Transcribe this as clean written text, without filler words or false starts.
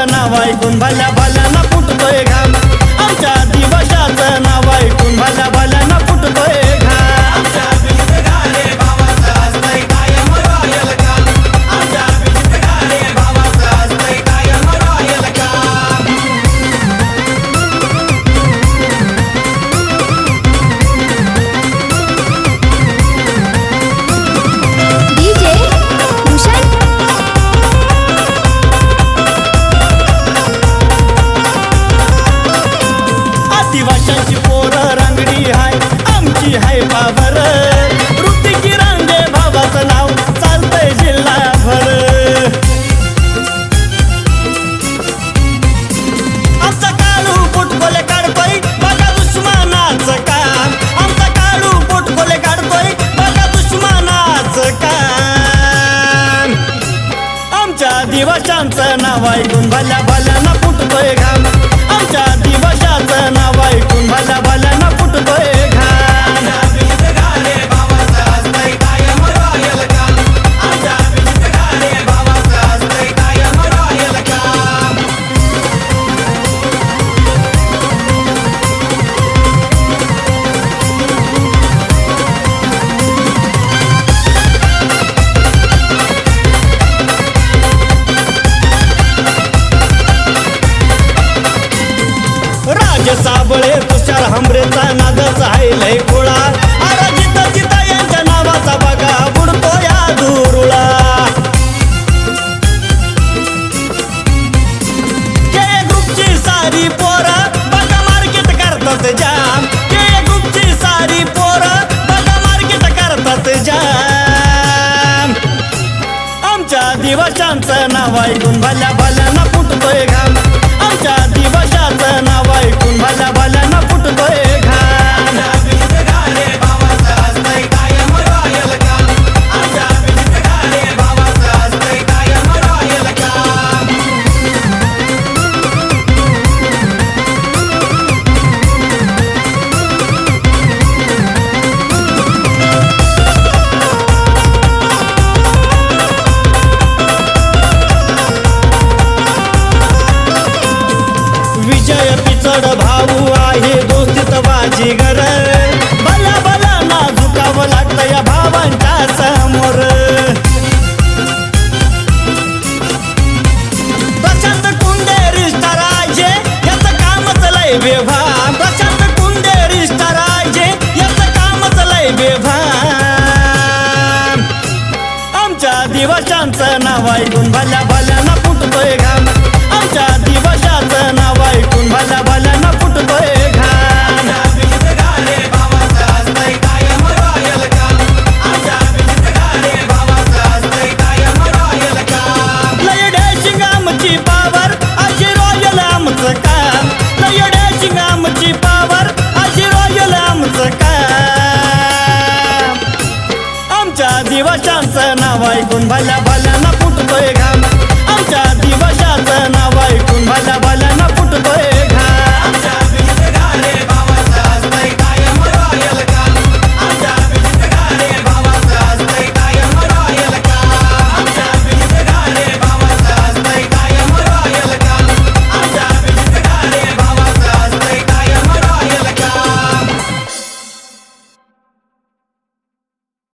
दिवसाचं नाव ऐकून भल्या भल्यानं फुटतोय घाम आमच्या दिवसाचं नाव ऐकून भल्या भल्यानं फुटतोय घाम आमच्या बिजित गाडे भावाचं असतंय कायम रॉयल काम आमच्या बिजित गाडे भावाचं असतंय कायम रॉयल काम डीजे भूषण आदिवाशांची पोरं रांगडी हाय आमची हाय बाबर ऋतिकी रांगे भावाचं नाव चालतंय जिल्हाभर आमचा काळू पोटकोले काढतोय बघा दुश्मनाचं काम आमचा काळू पोटकोले काढतोय बघा दुश्मनाचं काम आमच्या दिवसांचं नाव ऐकून भल्या भल्यानं फुटतोय घाम आमच्या दिवसाचं नाव ऐकून भल्या भल्यानं फुटतोय घाम आमच्या बिजित गाडे भावाचं असतंय कायम रॉयल काम आमच्या बिजित गाडे भावाचं असतंय कायम रॉयल काम राज साबळे तुषार हमरेचा नादच आहे लय खुळा अरे जिता जिता यांच्या नावाचा बघा बुडतो या धुरुळा के ग्रुपची सारी पोरं बघा मार्केट करतात जाम के ग्रुपची सारी पोरं बघा मार्केट करतात जाम आमच्या दिवसांचं नाव ऐकून भल्या भल्यानं फुटतोय घाम आमच्या दिवसाचं नाव ऐकून भल्या भल्यानं फुटतोय घाम आमच्या बिजित गाडे भावाचं असतंय कायम रॉयल काम आमच्या बिजित गाडे भावाचं असतंय कायम रॉयल काम विजय पिचड भाऊ आहे दोस्तीत बाजीगर भल्या भल्या ना झुकावं लागतं या भावांच्या समोर प्रशांत कुंडेरी स्टाराजे याचं कामच लय बेभान प्रशांत कुंडेरी स्टाराजे याचं कामच लय बेभान आमच्या दिवसांचं नाव ऐकून भल्या भल्यानं फुटतोय घाम आमच्या दिवसाचं नाव ऐकून भल्या भल्यानं फुटतोय घाम आमच्या बिजित गाडे भावाचं असतंय कायम रॉयल काम आमच्या बिजित गाडे भावाचं असतंय कायम रॉयल काम लय डॅशिंग आमची पावर अशी रॉयल आमचं काम लय डॅशिंग आमची पावर अशी रॉयल आमचं काम आमच्या दिवसांचं नाव ऐकून भल्या